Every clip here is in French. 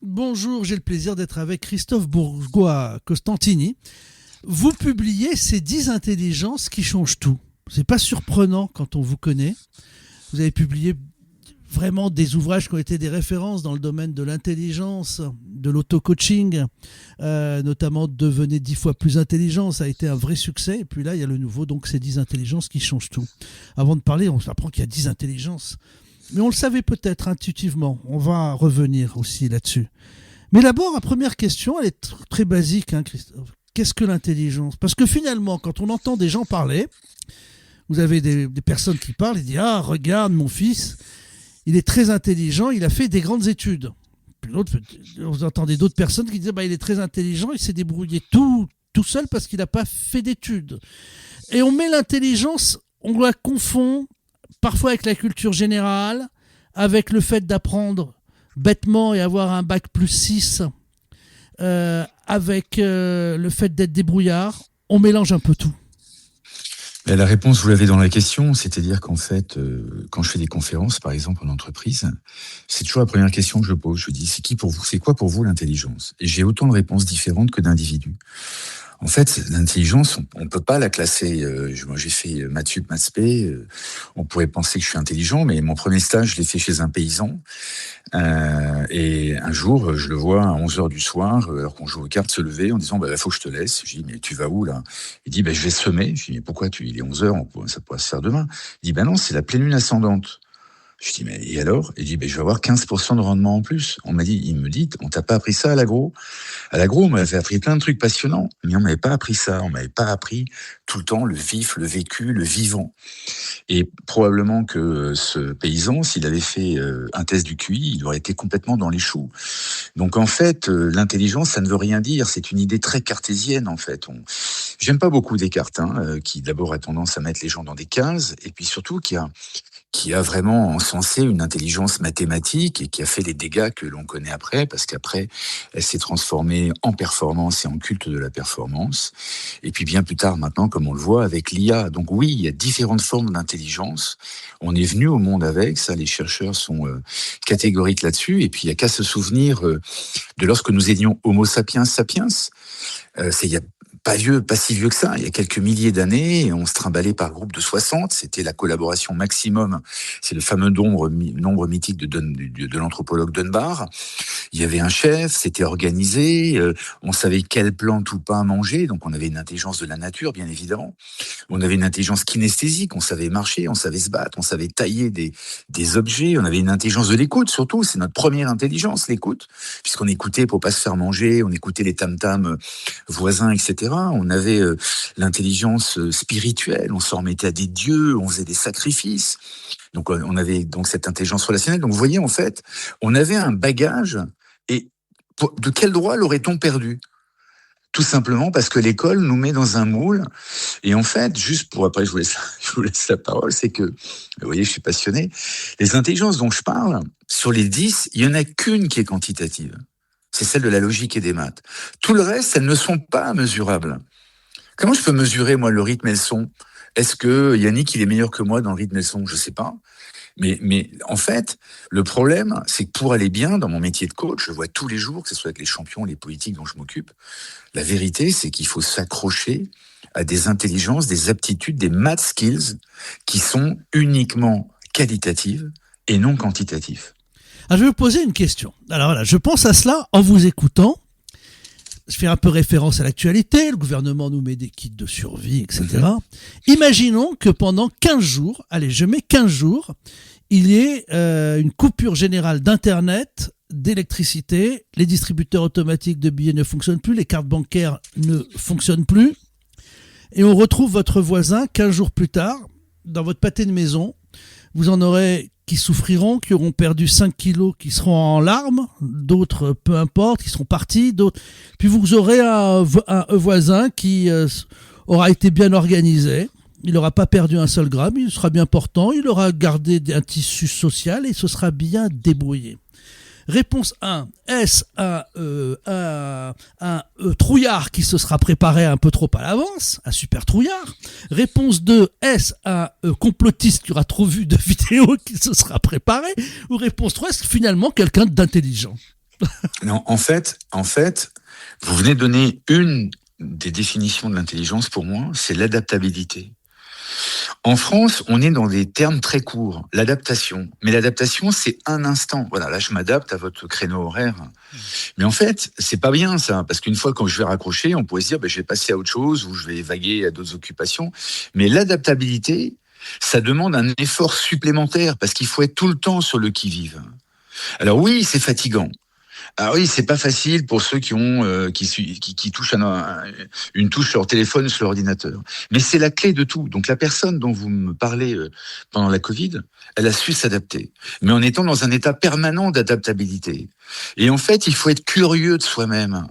Bonjour, j'ai le plaisir d'être avec Christophe Bourgois-Costantini. Vous publiez ces 10 intelligences qui changent tout. C'est pas surprenant quand on vous connaît. Vous avez publié vraiment des ouvrages qui ont été des références dans le domaine de l'intelligence, de l'auto-coaching, notamment Devenez 10 fois plus intelligent, ça a été un vrai succès. Et puis là, il y a le nouveau, donc ces 10 intelligences qui changent tout. Avant de parler, on apprend qu'il y a 10 intelligences. Mais on le savait peut-être intuitivement. On va revenir aussi là-dessus. Mais d'abord, la première question, elle est très basique, hein, Christophe. Qu'est-ce que l'intelligence ? Parce que finalement, quand on entend des gens parler, vous avez des personnes qui parlent et disent « Ah, regarde, mon fils, il est très intelligent, il a fait des grandes études. » Puis vous entendez d'autres personnes qui disent bah, « Il est très intelligent, il s'est débrouillé tout seul parce qu'il n'a pas fait d'études. » Et on met l'intelligence, on la confond parfois avec la culture générale, avec le fait d'apprendre bêtement et avoir un bac plus 6, avec le fait d'être débrouillard. On mélange un peu tout. La réponse, vous l'avez dans la question, c'est-à-dire qu'en fait, quand je fais des conférences, par exemple, en entreprise, c'est toujours la première question que je pose. Je dis, c'est quoi pour vous l'intelligence ? Et j'ai autant de réponses différentes que d'individus. En fait, l'intelligence, on peut pas la classer. Moi, j'ai fait maths sup, maths spé. On pourrait penser que je suis intelligent, mais mon premier stage, je l'ai fait chez un paysan. Et un jour, je le vois à 11h du soir, alors qu'on joue aux cartes, se lever en disant, faut que je te laisse. Je dis, mais tu vas où, là? Il dit, je vais semer. Je dis, mais pourquoi il est 11h, ça pourrait se faire demain. Il dit, non, c'est la pleine lune ascendante. Je dis, mais et alors? Il dit, je vais avoir 15% de rendement en plus. Il me dit, on t'a pas appris ça à l'agro? À l'agro, on m'avait appris plein de trucs passionnants, mais on m'avait pas appris ça. On m'avait pas appris tout le temps le vif, le vécu, le vivant. Et probablement que ce paysan, s'il avait fait un test du QI, il aurait été complètement dans les choux. Donc en fait, l'intelligence, ça ne veut rien dire. C'est une idée très cartésienne, en fait. J'aime pas beaucoup Descartes, qui d'abord a tendance à mettre les gens dans des cases, et puis surtout qui a vraiment encensé une intelligence mathématique et qui a fait les dégâts que l'on connaît après, parce qu'après, elle s'est transformée en performance et en culte de la performance. Et puis bien plus tard, maintenant, comme on le voit, avec l'IA. Donc oui, il y a différentes formes d'intelligence. On est venu au monde avec ça, les chercheurs sont catégoriques là-dessus. Et puis il n'y a qu'à se souvenir de lorsque nous étions Homo sapiens sapiens. Il y a pas si vieux que ça, il y a quelques milliers d'années, on se trimballait par groupe de 60, c'était la collaboration maximum, c'est le fameux nombre mythique de l'anthropologue Dunbar. Il y avait un chef, c'était organisé, on savait quelle plante ou pas manger, donc on avait une intelligence de la nature, bien évidemment. On avait une intelligence kinesthésique, on savait marcher, on savait se battre, on savait tailler des objets, on avait une intelligence de l'écoute, surtout, c'est notre première intelligence, l'écoute, puisqu'on écoutait pour pas se faire manger, on écoutait les tam-tams voisins, etc. On avait l'intelligence spirituelle, on s'en remettait à des dieux, on faisait des sacrifices. Donc on avait donc cette intelligence relationnelle. Donc vous voyez, en fait, on avait un bagage, et de quel droit l'aurait-on perdu ? Tout simplement parce que l'école nous met dans un moule. Et en fait, juste pour après, je vous laisse la parole, c'est que, vous voyez, je suis passionné. Les intelligences dont je parle, sur les 10, il y en a qu'une qui est quantitative. C'est celle de la logique et des maths. Tout le reste, elles ne sont pas mesurables. Comment je peux mesurer, moi, le rythme et le son ? Est-ce que Yannick, il est meilleur que moi dans le rythme et le son ? Je sais pas. Mais en fait, le problème, c'est que pour aller bien dans mon métier de coach, je vois tous les jours, que ce soit avec les champions, les politiques dont je m'occupe, la vérité, c'est qu'il faut s'accrocher à des intelligences, des aptitudes, des math skills qui sont uniquement qualitatives et non quantitatives. Alors, je vais vous poser une question. Alors voilà, je pense à cela en vous écoutant. Je fais un peu référence à l'actualité. Le gouvernement nous met des kits de survie, etc. Imaginons que pendant 15 jours, allez, je mets 15 jours, il y ait une coupure générale d'Internet, d'électricité, les distributeurs automatiques de billets ne fonctionnent plus, les cartes bancaires ne fonctionnent plus. Et on retrouve votre voisin 15 jours plus tard, dans votre pâté de maison. Vous en aurez qui souffriront, qui auront perdu 5 kilos, qui seront en larmes, d'autres, peu importe, qui seront partis, d'autres. Puis vous aurez un voisin qui aura été bien organisé, il n'aura pas perdu un seul gramme, il sera bien portant, il aura gardé un tissu social et se sera bien débrouillé. Réponse 1, est-ce un trouillard qui se sera préparé un peu trop à l'avance, un super trouillard? Réponse 2, est-ce un complotiste qui aura trop vu de vidéos qui se sera préparé? Ou réponse 3, est-ce finalement quelqu'un d'intelligent? Non, en fait, vous venez de donner une des définitions de l'intelligence pour moi, c'est l'adaptabilité. En France, on est dans des termes très courts, l'adaptation. Mais l'adaptation, c'est un instant. Voilà, là, je m'adapte à votre créneau horaire. Mais en fait, c'est pas bien ça, parce qu'une fois quand je vais raccrocher, on pourrait se dire, je vais passer à autre chose ou je vais vaguer à d'autres occupations. Mais l'adaptabilité, ça demande un effort supplémentaire parce qu'il faut être tout le temps sur le qui-vive. Alors oui, c'est fatigant. Ah oui, c'est pas facile pour ceux qui touchent une touche sur leur téléphone, sur l'ordinateur. Mais c'est la clé de tout. Donc la personne dont vous me parlez pendant la Covid, elle a su s'adapter, mais en étant dans un état permanent d'adaptabilité. Et en fait, il faut être curieux de soi-même.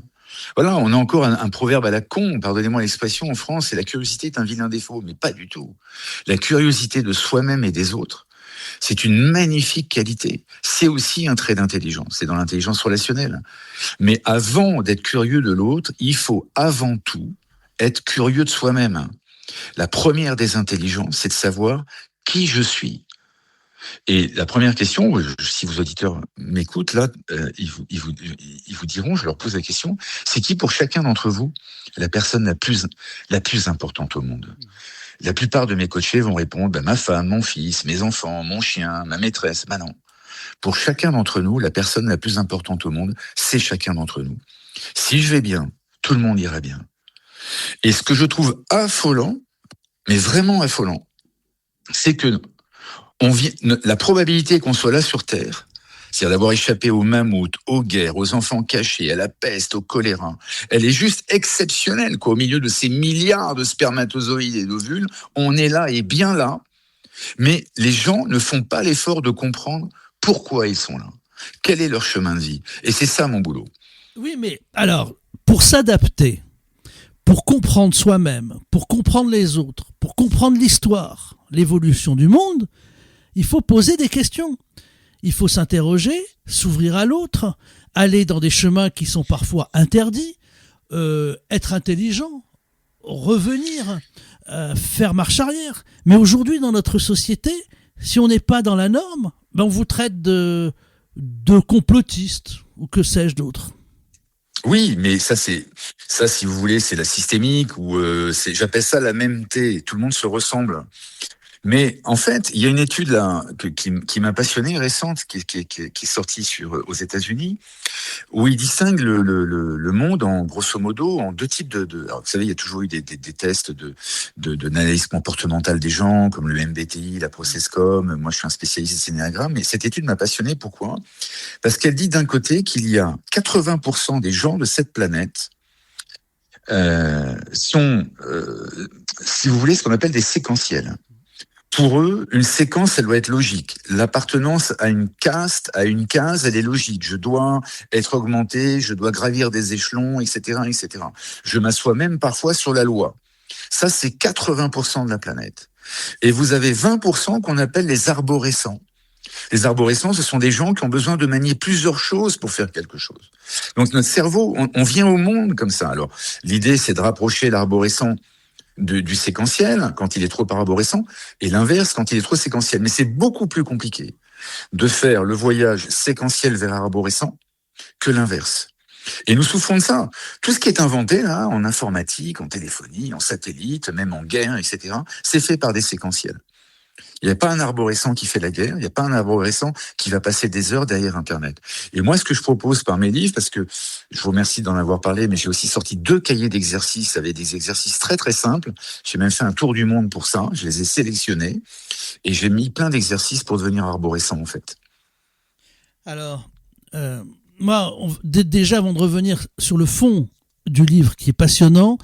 Voilà, on a encore un proverbe à la con, pardonnez-moi l'expression, en France, c'est la curiosité est un vilain défaut, mais pas du tout. La curiosité de soi-même et des autres, c'est une magnifique qualité. C'est aussi un trait d'intelligence. C'est dans l'intelligence relationnelle. Mais avant d'être curieux de l'autre, il faut avant tout être curieux de soi-même. La première des intelligences, c'est de savoir qui je suis. Et la première question, si vos auditeurs m'écoutent, là, ils vous diront, je leur pose la question, c'est qui pour chacun d'entre vous la personne la plus importante au monde ? La plupart de mes coachés vont répondre, ma femme, mon fils, mes enfants, mon chien, ma maîtresse. Non. Pour chacun d'entre nous, la personne la plus importante au monde, c'est chacun d'entre nous. Si je vais bien, tout le monde ira bien. Et ce que je trouve affolant, mais vraiment affolant, c'est que la probabilité qu'on soit là sur Terre, c'est-à-dire d'avoir échappé aux mammouths, aux guerres, aux enfants cachés, à la peste, au choléra, elle est juste exceptionnelle, quoi. Au milieu de ces milliards de spermatozoïdes et d'ovules, on est là et bien là, mais les gens ne font pas l'effort de comprendre pourquoi ils sont là. Quel est leur chemin de vie ? Et c'est ça mon boulot. Oui, mais alors, pour s'adapter, pour comprendre soi-même, pour comprendre les autres, pour comprendre l'histoire, l'évolution du monde, il faut poser des questions. Il faut s'interroger, s'ouvrir à l'autre, aller dans des chemins qui sont parfois interdits, être intelligent, revenir, faire marche arrière. Mais aujourd'hui, dans notre société, si on n'est pas dans la norme, on vous traite de complotiste ou que sais-je d'autre. Oui, mais ça, si vous voulez, c'est la systémique ou j'appelle ça la même T. Tout le monde se ressemble. Mais en fait, il y a une étude là qui m'a passionné récente, qui est sortie aux États-Unis, où il distingue le monde en grosso modo en deux types alors, vous savez, il y a toujours eu des tests d'analyse comportementale des gens, comme le MBTI, la Processcom. Moi, je suis un spécialiste des énéagrammes, mais cette étude m'a passionné. Pourquoi ? Parce qu'elle dit d'un côté qu'il y a 80% des gens de cette planète sont, si vous voulez, ce qu'on appelle des séquentiels. Pour eux, une séquence, elle doit être logique. L'appartenance à une caste, à une case, elle est logique. Je dois être augmenté, je dois gravir des échelons, etc., etc. Je m'assois même parfois sur la loi. Ça, c'est 80% de la planète. Et vous avez 20% qu'on appelle les arborescents. Les arborescents, ce sont des gens qui ont besoin de manier plusieurs choses pour faire quelque chose. Donc notre cerveau, on vient au monde comme ça. Alors, l'idée, c'est de rapprocher l'arborescent du séquentiel quand il est trop arborescent et l'inverse quand il est trop séquentiel. Mais c'est beaucoup plus compliqué de faire le voyage séquentiel vers arborescent que l'inverse. Et nous souffrons de ça. Tout ce qui est inventé là, en informatique, en téléphonie, en satellite, même en guerre, etc., c'est fait par des séquentiels. Il n'y a pas un arborescent qui fait la guerre, il n'y a pas un arborescent qui va passer des heures derrière Internet. Et moi, ce que je propose par mes livres, parce que je vous remercie d'en avoir parlé, mais j'ai aussi sorti 2 cahiers d'exercices avec des exercices très très simples. J'ai même fait un tour du monde pour ça, je les ai sélectionnés et j'ai mis plein d'exercices pour devenir arborescent en fait. Alors, moi, déjà avant de revenir sur le fond du livre qui est passionnant,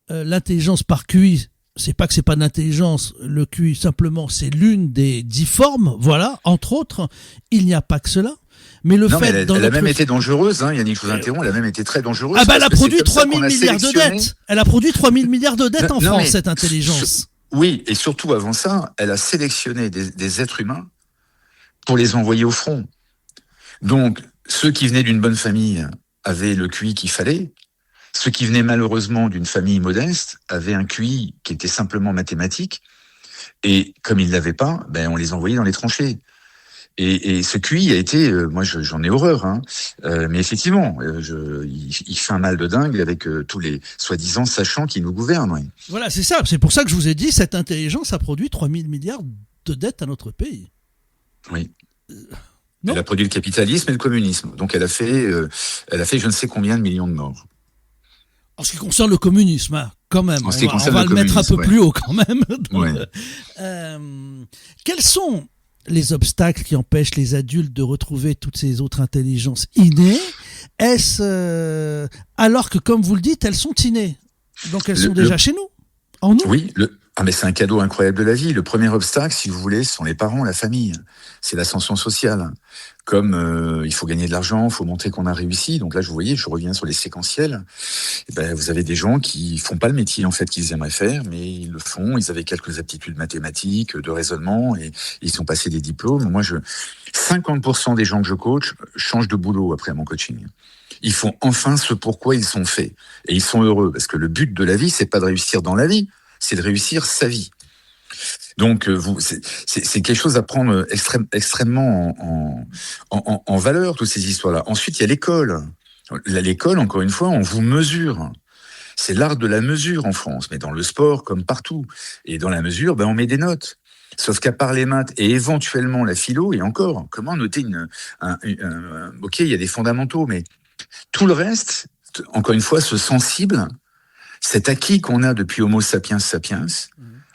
l'intelligence par QI, c'est pas que c'est pas de l'intelligence, le QI simplement c'est l'une des 10 formes, voilà, entre autres, il n'y a pas que cela. Mais le non, fait mais elle a même été dangereuse, hein, Yannick, je vous interromps, elle a même été très dangereuse. Ah bah elle a produit 3000 milliards de dettes. Elle a produit 3000 milliards de dettes en France, cette intelligence. Oui, et surtout avant ça, elle a sélectionné des êtres humains pour les envoyer au front. Donc, ceux qui venaient d'une bonne famille avaient le QI qu'il fallait. Ceux qui venaient malheureusement d'une famille modeste avaient un QI qui était simplement mathématique. Et comme ils ne l'avaient pas, on les envoyait dans les tranchées. Et ce QI a été, moi j'en ai horreur, hein. Mais effectivement, il fait un mal de dingue avec tous les soi-disant sachants qui nous gouvernent. Oui. Voilà, c'est ça. C'est pour ça que je vous ai dit, cette intelligence a produit 3000 milliards de dettes à notre pays. Oui. Non. Elle a produit le capitalisme et le communisme. Donc elle a fait je ne sais combien de millions de morts. En ce qui concerne le communisme, hein, quand même, En ce qui on concerne va le le mettre un peu communisme, plus haut quand même. Ouais. Quels sont les obstacles qui empêchent les adultes de retrouver toutes ces autres intelligences innées? Est-ce alors que, comme vous le dites, elles sont innées, donc elles sont déjà chez nous, en nous? Oui, mais c'est un cadeau incroyable de la vie. Le premier obstacle, si vous voulez, ce sont les parents, la famille. C'est l'ascension sociale. Comme il faut gagner de l'argent, il faut montrer qu'on a réussi. Donc là, je reviens sur les séquentiels. Et ben, vous avez des gens qui font pas le métier en fait qu'ils aimeraient faire, mais ils le font. Ils avaient quelques aptitudes mathématiques, de raisonnement, et ils sont passés des diplômes. 50% des gens que je coach changent de boulot après mon coaching. Ils font enfin ce pourquoi ils sont faits. Et ils sont heureux, parce que le but de la vie, c'est pas de réussir dans la vie, c'est de réussir sa vie. Donc, c'est quelque chose à prendre extrêmement en valeur, toutes ces histoires-là. Ensuite, il y a l'école. L'école, encore une fois, on vous mesure. C'est l'art de la mesure en France, mais dans le sport comme partout. Et dans la mesure, on met des notes. Sauf qu'à part les maths et éventuellement la philo, et encore, comment noter ok, il y a des fondamentaux, mais tout le reste, encore une fois, ce sensible, cet acquis qu'on a depuis Homo sapiens sapiens,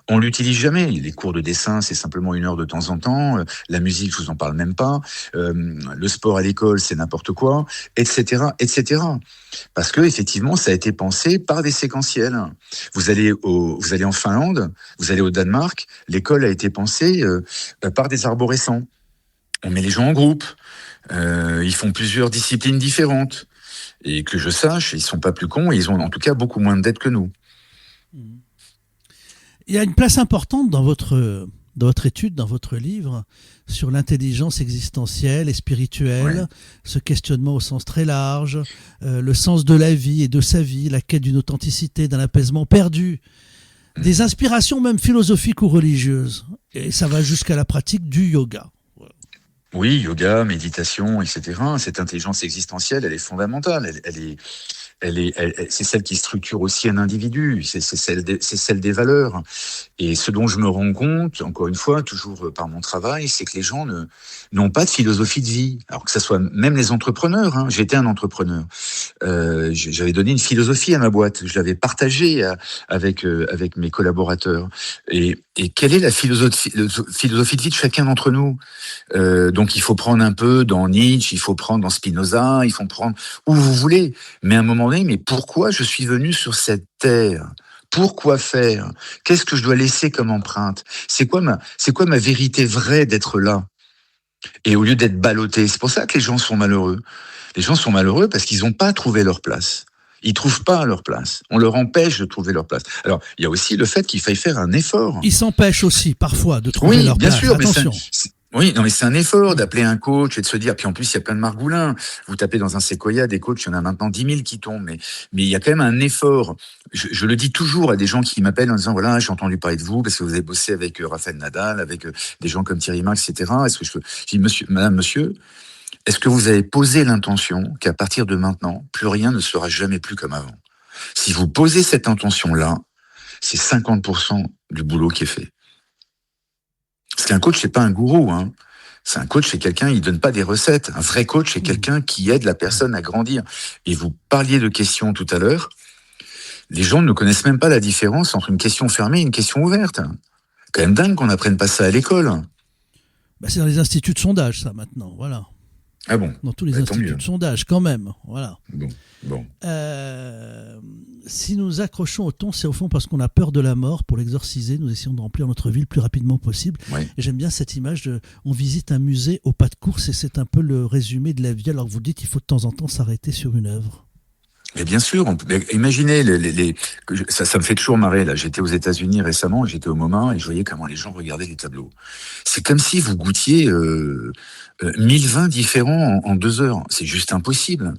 on l'utilise jamais. Les cours de dessin, c'est simplement 1 heure de temps en temps. La musique, je vous en parle même pas. Le sport à l'école, c'est n'importe quoi, etc., etc. Parce que effectivement, ça a été pensé par des séquentiels. Vous allez en Finlande, vous allez au Danemark, l'école a été pensée par des arborescents. On met les gens en groupe. Ils font plusieurs disciplines différentes. Et que je sache, ils sont pas plus cons et ils ont en tout cas beaucoup moins de dettes que nous. Il y a une place importante dans votre étude, dans votre livre, sur l'intelligence existentielle et spirituelle, ce questionnement au sens très large, le sens de la vie et de sa vie, la quête d'une authenticité, d'un apaisement perdu, des inspirations même philosophiques ou religieuses. Et ça va jusqu'à la pratique du yoga. Oui, yoga, méditation, etc. Cette intelligence existentielle, elle est fondamentale. C'est celle qui structure aussi un individu. C'est celle des valeurs. Et ce dont je me rends compte, encore une fois, toujours par mon travail, c'est que les gens n'ont pas de philosophie de vie. Alors que ça soit même les entrepreneurs. Hein. J'étais un entrepreneur. J'avais donné une philosophie à ma boîte. Je l'avais partagée avec mes collaborateurs. Et quelle est la philosophie de vie de chacun d'entre nous? Donc il faut prendre un peu dans Nietzsche, il faut prendre dans Spinoza, il faut prendre où vous voulez. Mais à un moment donné, mais pourquoi je suis venu sur cette terre? Pourquoi faire? Qu'est-ce que je dois laisser comme empreinte? C'est quoi ma vérité vraie d'être là? Et au lieu d'être ballotté, c'est pour ça que les gens sont malheureux. Les gens sont malheureux parce qu'ils n'ont pas trouvé leur place. Ils trouvent pas leur place. On leur empêche de trouver leur place. Alors, il y a aussi le fait qu'il faille faire un effort. Ils s'empêchent aussi parfois de trouver leur place. Oui, bien sûr, attention. Mais c'est un effort d'appeler un coach et de se dire. Puis en plus, il y a plein de margoulins. Vous tapez dans un séquoia des coachs, il y en a maintenant 10 000 qui tombent. Mais il y a quand même un effort. Je le dis toujours à des gens qui m'appellent en disant voilà, j'ai entendu parler de vous parce que vous avez bossé avec Rafael Nadal, avec des gens comme Thierry Marx, etc. Est-ce que je dis monsieur, est-ce que vous avez posé l'intention qu'à partir de maintenant, plus rien ne sera jamais plus comme avant? Si vous posez cette intention-là, c'est 50% du boulot qui est fait. Parce qu'un coach, c'est pas un gourou, hein. C'est un coach, c'est quelqu'un, il donne pas des recettes. Un vrai coach, c'est quelqu'un qui aide la personne à grandir. Et vous parliez de questions tout à l'heure. Les gens ne connaissent même pas la différence entre une question fermée et une question ouverte. Quand même dingue qu'on n'apprenne pas ça à l'école. C'est dans les instituts de sondage, ça, maintenant, voilà. Ah bon? Dans tous les instituts de sondage, quand même, voilà. Bon. Si nous accrochons au thon, c'est au fond parce qu'on a peur de la mort. Pour l'exorciser, nous essayons de remplir notre vie le plus rapidement possible. Oui. Et j'aime bien cette image on visite un musée au pas de course et c'est un peu le résumé de la vie. Alors que vous dites qu'il faut de temps en temps s'arrêter sur une œuvre. Mais bien sûr, imaginez ça me fait toujours marrer là. J'étais aux États-Unis récemment, j'étais au MoMA et je voyais comment les gens regardaient les tableaux. C'est comme si vous goûtiez 1000 vins différents en 2 heures. C'est juste impossible.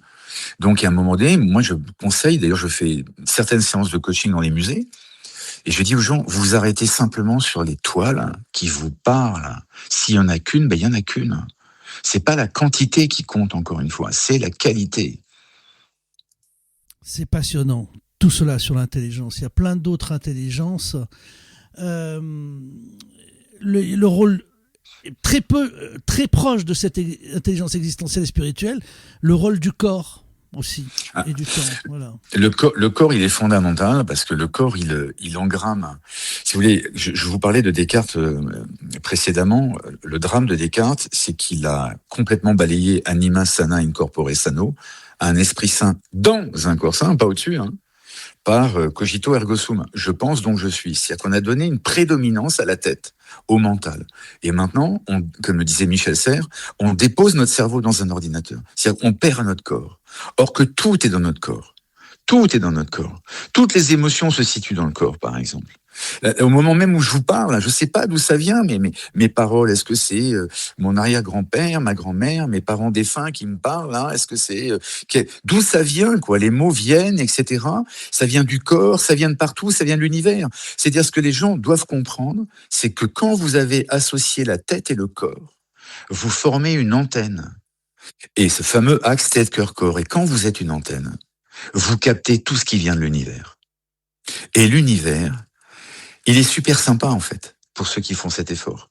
Donc à un moment donné, moi je conseille, d'ailleurs je fais certaines séances de coaching dans les musées Et je dis aux gens, vous arrêtez simplement sur les toiles qui vous parlent. S'il y en a qu'une, ben il y en a qu'une. C'est pas la quantité qui compte, encore une fois, c'est la qualité. C'est passionnant, tout cela sur l'intelligence. Il y a plein d'autres intelligences. Le rôle très proche de cette intelligence existentielle et spirituelle, le rôle du corps aussi, et du temps. Voilà. Le corps, il est fondamental parce que le corps, il engramme. Si vous voulez, je vous parlais de Descartes précédemment. Le drame de Descartes, c'est qu'il a complètement balayé anima sana in corpore sano, un esprit sain dans un corps sain, pas au-dessus, par cogito ergo sum. Je pense donc je suis. C'est-à-dire qu'on a donné une prédominance à la tête, au mental. Et maintenant, comme le disait Michel Serres, on dépose notre cerveau dans un ordinateur. C'est-à-dire qu'on perd notre corps. Or que tout est dans notre corps. Tout est dans notre corps. Toutes les émotions se situent dans le corps, par exemple. Au moment même où je vous parle, je ne sais pas d'où ça vient, mais mes paroles, est-ce que c'est mon arrière-grand-père, ma grand-mère, mes parents défunts qui me parlent, est-ce que c'est d'où ça vient, quoi? Les mots viennent, etc. Ça vient du corps, ça vient de partout, ça vient de l'univers. C'est-à-dire ce que les gens doivent comprendre, c'est que quand vous avez associé la tête et le corps, vous formez une antenne. Et ce fameux axe tête-cœur-corps. Et quand vous êtes une antenne, vous captez tout ce qui vient de l'univers. Et l'univers, il est super sympa, en fait, pour ceux qui font cet effort.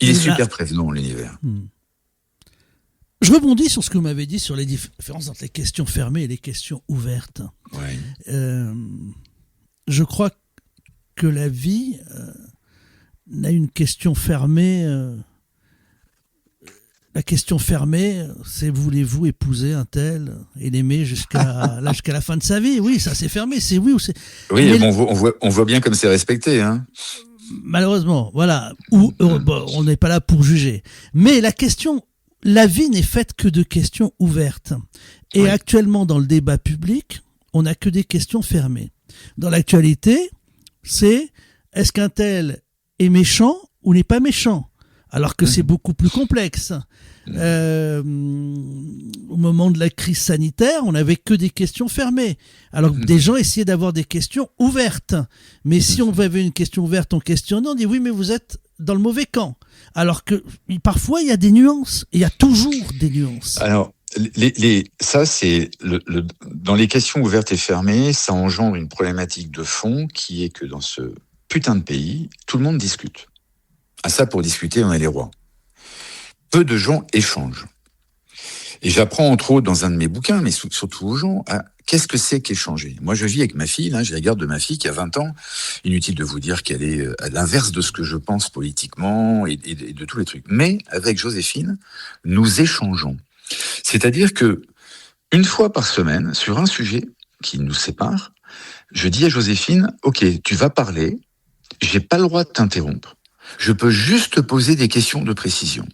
Il est super prévenant, l'univers. Je rebondis sur ce que vous m'avez dit sur les différences entre les questions fermées et les questions ouvertes. Ouais. Je crois que la vie n'a une question fermée. La question fermée, c'est voulez-vous épouser un tel et l'aimer jusqu'à la fin de sa vie? Oui, ça c'est fermé, c'est oui ou c'est... Oui, mais on voit bien comme c'est respecté. Malheureusement, voilà. On n'est pas là pour juger. Mais la vie n'est faite que de questions ouvertes. Et oui. Actuellement, dans le débat public, on n'a que des questions fermées. Dans l'actualité, c'est est-ce qu'un tel est méchant ou n'est pas méchant? Alors que c'est beaucoup plus complexe. Au moment de la crise sanitaire, on n'avait que des questions fermées. Alors que des gens essayaient d'avoir des questions ouvertes. Mais si on avait une question ouverte en questionnant, on dit oui, mais vous êtes dans le mauvais camp. Alors que parfois, il y a des nuances. Il y a toujours des nuances. Alors, ça, c'est dans les questions ouvertes et fermées, ça engendre une problématique de fond qui est que dans ce putain de pays, tout le monde discute. À ça, pour discuter, on est les rois. Peu de gens échangent. Et j'apprends, entre autres, dans un de mes bouquins, mais surtout aux gens, qu'est-ce que c'est qu'échanger? Moi, je vis avec ma fille, j'ai la garde de ma fille qui a 20 ans. Inutile de vous dire qu'elle est à l'inverse de ce que je pense politiquement et de tous les trucs. Mais avec Joséphine, nous échangeons. C'est-à-dire que une fois par semaine, sur un sujet qui nous sépare, je dis à Joséphine, OK, tu vas parler, j'ai pas le droit de t'interrompre. Je peux juste te poser des questions de précision.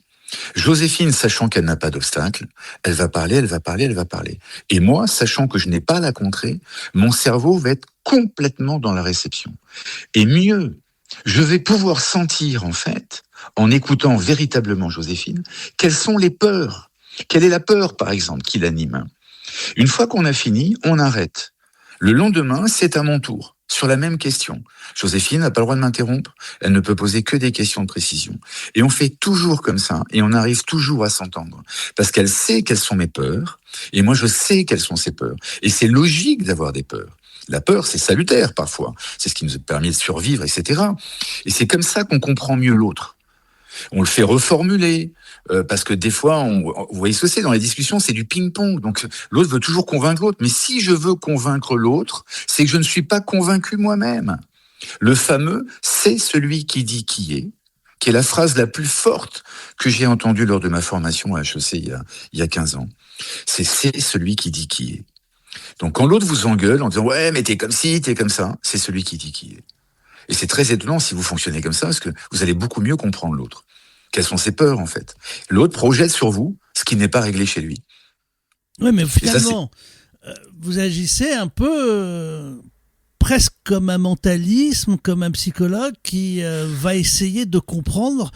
Joséphine, sachant qu'elle n'a pas d'obstacle, elle va parler, elle va parler, elle va parler. Et moi, sachant que je n'ai pas à la contrer, mon cerveau va être complètement dans la réception. Et mieux, je vais pouvoir sentir, en fait, en écoutant véritablement Joséphine, quelles sont les peurs. Quelle est la peur, par exemple, qui l'anime? Une fois qu'on a fini, on arrête. Le lendemain, c'est à mon tour, sur la même question. Joséphine n'a pas le droit de m'interrompre, elle ne peut poser que des questions de précision. Et on fait toujours comme ça, et on arrive toujours à s'entendre. Parce qu'elle sait quelles sont mes peurs, et moi je sais quelles sont ses peurs. Et c'est logique d'avoir des peurs. La peur, c'est salutaire parfois, c'est ce qui nous permet de survivre, etc. Et c'est comme ça qu'on comprend mieux l'autre. On le fait reformuler, parce que des fois, vous voyez ce que c'est dans les discussions, c'est du ping-pong. Donc l'autre veut toujours convaincre l'autre. Mais si je veux convaincre l'autre, c'est que je ne suis pas convaincu moi-même. Le fameux « c'est celui qui dit qui est la phrase la plus forte que j'ai entendue lors de ma formation à HEC il y a 15 ans. C'est celui qui dit qui est. Donc quand l'autre vous engueule en disant « ouais, mais t'es comme ci, t'es comme ça », c'est celui qui dit qui est. Et c'est très étonnant si vous fonctionnez comme ça, parce que vous allez beaucoup mieux comprendre l'autre. Quelles sont ses peurs, en fait? L'autre projette sur vous ce qui n'est pas réglé chez lui. Oui, mais finalement, vous agissez un peu presque comme un mentalisme, comme un psychologue qui va essayer de comprendre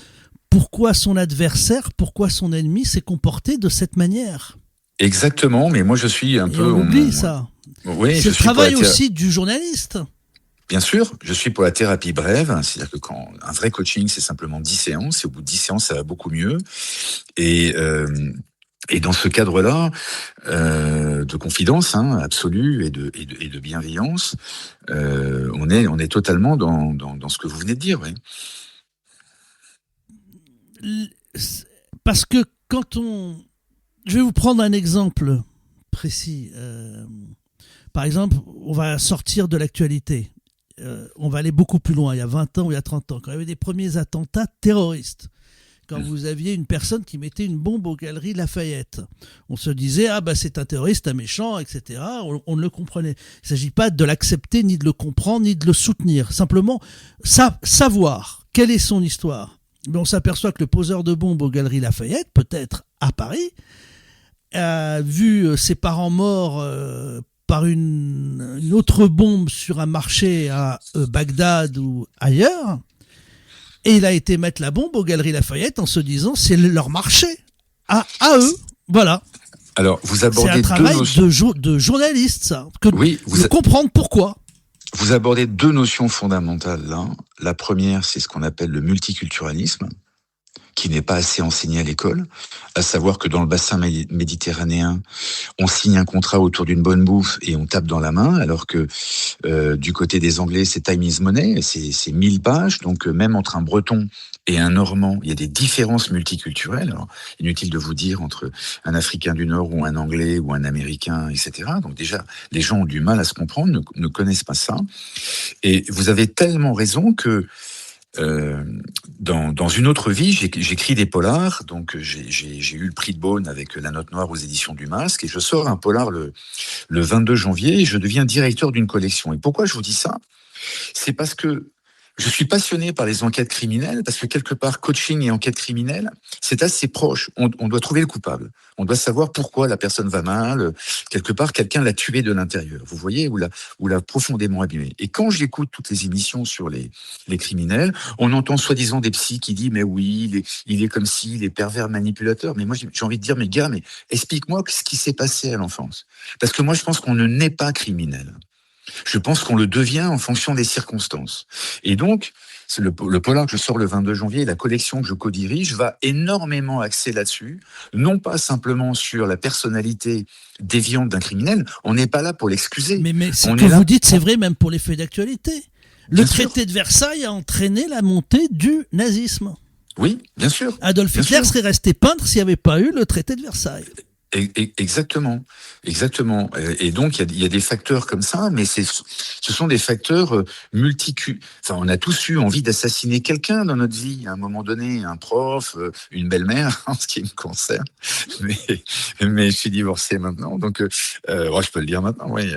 pourquoi son adversaire, pourquoi son ennemi s'est comporté de cette manière. Exactement, mais moi je suis un peu... On oublie ça. Oui, c'est le travail aussi du journaliste. Bien sûr, je suis pour la thérapie brève, c'est-à-dire que quand un vrai coaching, c'est simplement 10 séances, et au bout de 10 séances, ça va beaucoup mieux. Et, euh, et dans ce cadre-là, de confidence absolue et de bienveillance, on est totalement dans ce que vous venez de dire. Oui. Parce que quand on... Je vais vous prendre un exemple précis. Par exemple, on va sortir de l'actualité. On va aller beaucoup plus loin, il y a 20 ans ou il y a 30 ans, quand il y avait des premiers attentats terroristes. Quand vous aviez une personne qui mettait une bombe aux Galeries Lafayette, on se disait ah bah c'est un terroriste, un méchant, etc. On ne le comprenait. Il ne s'agit pas de l'accepter, ni de le comprendre, ni de le soutenir. Simplement savoir quelle est son histoire. Mais on s'aperçoit que le poseur de bombes aux Galeries Lafayette, peut-être à Paris, a vu ses parents morts par une autre bombe sur un marché à Bagdad ou ailleurs. Et il a été mettre la bombe aux Galeries Lafayette en se disant c'est leur marché, à eux. Voilà. Alors, vous abordez c'est un travail de journaliste, ça. Oui, de comprendre pourquoi. Vous abordez deux notions fondamentales là. La première, c'est ce qu'on appelle le multiculturalisme, qui n'est pas assez enseigné à l'école, à savoir que dans le bassin méditerranéen, on signe un contrat autour d'une bonne bouffe et on tape dans la main, alors que du côté des Anglais, c'est time is money, c'est 1000 pages, donc même entre un Breton et un Normand, il y a des différences multiculturelles. Alors, inutile de vous dire entre un Africain du Nord ou un Anglais ou un Américain, etc. Donc déjà, les gens ont du mal à se comprendre, ne connaissent pas ça. Et vous avez tellement raison que dans une autre vie, j'écris des polars, donc j'ai eu le prix de Beaune avec La Note Noire aux éditions du Masque, et je sors un polar le 22 janvier, et je deviens directeur d'une collection. Et pourquoi je vous dis ça ? C'est parce que je suis passionné par les enquêtes criminelles, parce que quelque part, coaching et enquête criminelle, c'est assez proche. On doit trouver le coupable. On doit savoir pourquoi la personne va mal. Quelque part, quelqu'un l'a tué de l'intérieur. Vous voyez, ou l'a profondément abîmé. Et quand j'écoute toutes les émissions sur les criminels, on entend soi-disant des psys qui disent, mais oui, il est comme si, il est pervers manipulateur. Mais moi, j'ai envie de dire, mais gars, mais explique-moi ce qui s'est passé à l'enfance. Parce que moi, je pense qu'on ne naît pas criminel. Je pense qu'on le devient en fonction des circonstances. Et donc, c'est le polar que je sors le 22 janvier, la collection que je co-dirige va énormément axer là-dessus, non pas simplement sur la personnalité déviante d'un criminel, on n'est pas là pour l'excuser. Mais ce que vous dites, c'est vrai même pour les faits d'actualité. Le traité de Versailles a entraîné la montée du nazisme. Oui, bien sûr. Adolf Hitler serait resté peintre s'il n'y avait pas eu le traité de Versailles. Exactement. Et donc il y a des facteurs comme ça, mais ce sont des facteurs Enfin, on a tous eu envie d'assassiner quelqu'un dans notre vie à un moment donné, un prof, une belle-mère, en ce qui me concerne. Mais je suis divorcé maintenant, donc je peux le dire maintenant, oui.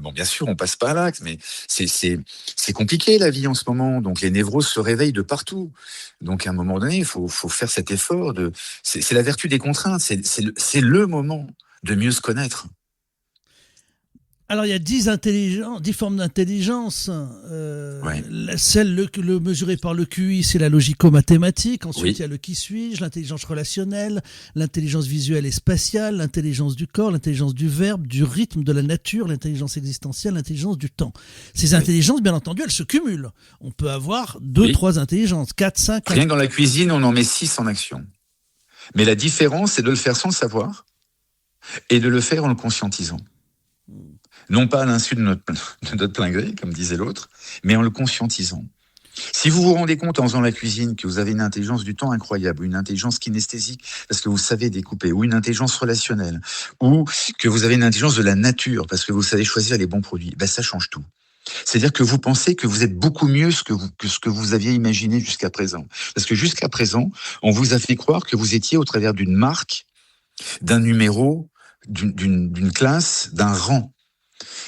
Bon, bien sûr, on passe pas à l'acte, mais c'est compliqué la vie en ce moment. Donc les névroses se réveillent de partout. Donc à un moment donné, il faut faire cet effort c'est la vertu des contraintes, c'est le moment de mieux se connaître. Alors il y a 10 formes d'intelligence. Celle le mesurée par le QI, c'est la logico-mathématique. Ensuite, il y a le qui suis-je, l'intelligence relationnelle, l'intelligence visuelle et spatiale, l'intelligence du corps, l'intelligence du verbe, du rythme, de la nature, l'intelligence existentielle, l'intelligence du temps. Ces intelligences, bien entendu, elles se cumulent. On peut avoir 2, 3 intelligences, 4, 5... Rien que dans la cuisine, on en met 6 en action. Mais la différence, c'est de le faire sans le savoir et de le faire en le conscientisant. Non pas à l'insu de notre plein gré, comme disait l'autre, mais en le conscientisant. Si vous vous rendez compte en faisant la cuisine que vous avez une intelligence du temps incroyable, une intelligence kinesthésique parce que vous savez découper, ou une intelligence relationnelle, ou que vous avez une intelligence de la nature parce que vous savez choisir les bons produits, ça change tout. C'est-à-dire que vous pensez que vous êtes beaucoup mieux que ce que vous aviez imaginé jusqu'à présent. Parce que jusqu'à présent, on vous a fait croire que vous étiez au travers d'une marque, d'un numéro, d'une classe, d'un rang.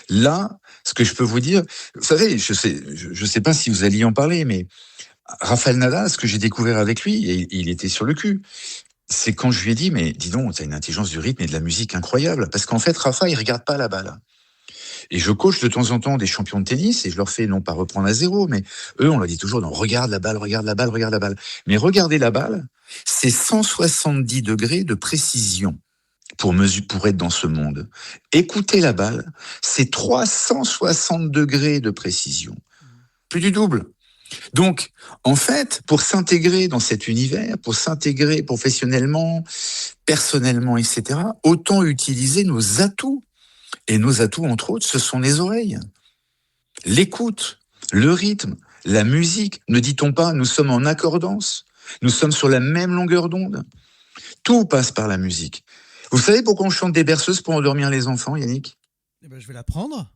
Là, ce que je peux vous dire, vous savez, je sais pas si vous alliez en parler, mais Rafael Nadal, ce que j'ai découvert avec lui, et il était sur le cul, c'est quand je lui ai dit, mais dis donc, tu as une intelligence du rythme et de la musique incroyable. Parce qu'en fait, Rafa, il regarde pas la balle. Et je coach de temps en temps des champions de tennis et je leur fais non pas reprendre à zéro, mais eux, on leur dit toujours, non, regarde la balle, regarde la balle, regarde la balle. Mais regarder la balle, c'est 170 degrés de précision. pour être dans ce monde. Écoutez la balle, c'est 360 degrés de précision. Plus du double. Donc, en fait, pour s'intégrer dans cet univers, pour s'intégrer professionnellement, personnellement, etc., autant utiliser nos atouts. Et nos atouts, entre autres, ce sont les oreilles. L'écoute, le rythme, la musique. Ne dit-on pas, nous sommes en accordance, nous sommes sur la même longueur d'onde. Tout passe par la musique. Vous savez pourquoi on chante des berceuses pour endormir les enfants, Yannick ? Eh ben, je vais l'apprendre.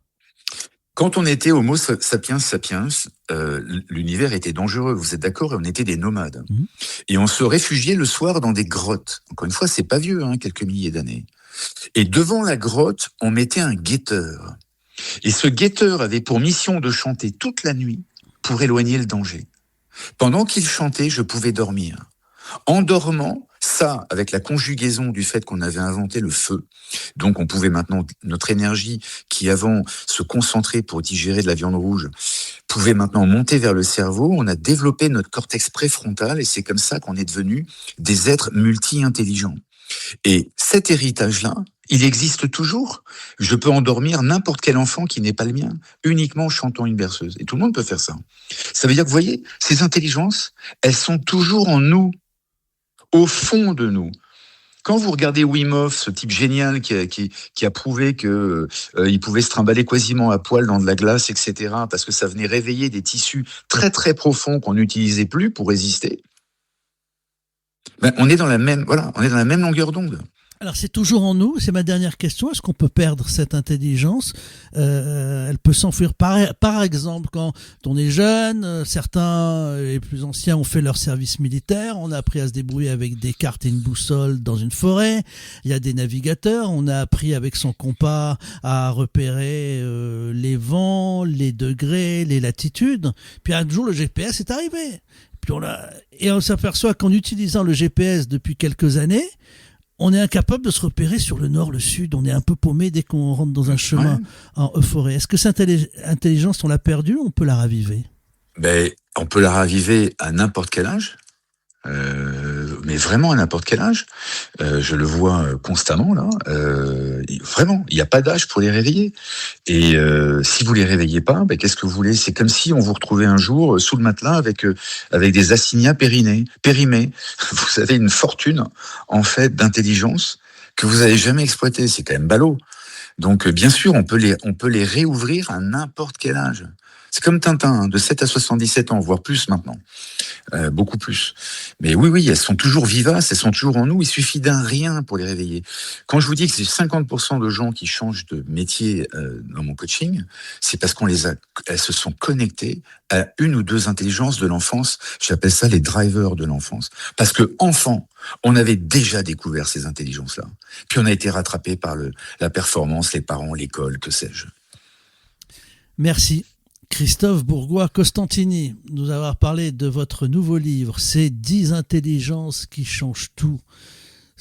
Quand on était Homo sapiens sapiens, l'univers était dangereux, vous êtes d'accord ? Et on était des nomades. Mmh. Et on se réfugiait le soir dans des grottes. Encore une fois, c'est pas vieux, quelques milliers d'années. Et devant la grotte, on mettait un guetteur. Et ce guetteur avait pour mission de chanter toute la nuit pour éloigner le danger. Pendant qu'il chantait, je pouvais dormir. En dormant, ça, avec la conjugaison du fait qu'on avait inventé le feu, donc on pouvait maintenant, notre énergie qui avant se concentrait pour digérer de la viande rouge, pouvait maintenant monter vers le cerveau, on a développé notre cortex préfrontal et c'est comme ça qu'on est devenus des êtres multi-intelligents. Et cet héritage-là, il existe toujours. Je peux endormir n'importe quel enfant qui n'est pas le mien, uniquement en chantant une berceuse. Et tout le monde peut faire ça. Ça veut dire que, vous voyez, ces intelligences, elles sont toujours en nous, au fond de nous. Quand vous regardez Wim Hof, ce type génial qui a prouvé que il pouvait se trimballer quasiment à poil dans de la glace, etc., parce que ça venait réveiller des tissus très très profonds qu'on n'utilisait plus pour résister. Ben, on est dans la même longueur d'onde. Alors c'est toujours en nous, c'est ma dernière question. Est-ce qu'on peut perdre cette intelligence ? Elle peut s'enfuir par exemple quand on est jeune, certains les plus anciens ont fait leur service militaire, on a appris à se débrouiller avec des cartes et une boussole dans une forêt, il y a des navigateurs, on a appris avec son compas à repérer les vents, les degrés, les latitudes, puis un jour le GPS est arrivé. Puis on s'aperçoit qu'en utilisant le GPS depuis quelques années, on est incapable de se repérer sur le nord, le sud. On est un peu paumé dès qu'on rentre dans un chemin en forêt. Est-ce que cette intelligence, on l'a perdue ou on peut la raviver ? On peut la raviver à n'importe quel âge. Mais vraiment à n'importe quel âge. Je le vois constamment là. Vraiment, il n'y a pas d'âge pour les réveiller. Et si vous les réveillez pas, qu'est-ce que vous voulez ? C'est comme si on vous retrouvait un jour sous le matelas avec des assignats périmés. Vous avez une fortune en fait d'intelligence que vous n'avez jamais exploitée. C'est quand même ballot. Donc bien sûr, on peut les réouvrir à n'importe quel âge. C'est comme Tintin, de 7 à 77 ans, voire plus maintenant. Beaucoup plus. Mais oui, elles sont toujours vivaces, elles sont toujours en nous. Il suffit d'un rien pour les réveiller. Quand je vous dis que c'est 50% de gens qui changent de métier dans mon coaching, c'est parce elles se sont connectées à une ou deux intelligences de l'enfance. J'appelle ça les drivers de l'enfance. Parce que enfant, on avait déjà découvert ces intelligences-là. Puis on a été rattrapé par la performance, les parents, l'école, que sais-je. Merci. Christophe Bourgois-Costantini, nous avoir parlé de votre nouveau livre, Ces 10 intelligences qui changent tout.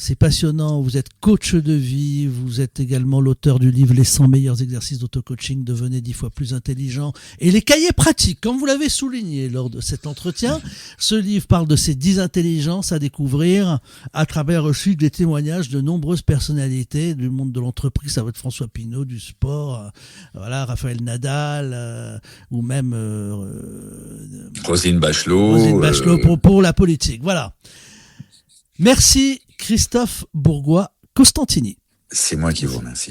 C'est passionnant, vous êtes coach de vie, vous êtes également l'auteur du livre Les 100 meilleurs exercices d'auto-coaching, devenez 10 fois plus intelligent. Et les cahiers pratiques, comme vous l'avez souligné lors de cet entretien, ce livre parle de ces 10 intelligences à découvrir à travers aussi des témoignages de nombreuses personnalités du monde de l'entreprise. Ça va être François Pinault, du sport, Raphaël Nadal, ou même Roselyne Bachelot pour la politique. Voilà. Merci Christophe Bourgois-Costantini. C'est moi qui vous remercie.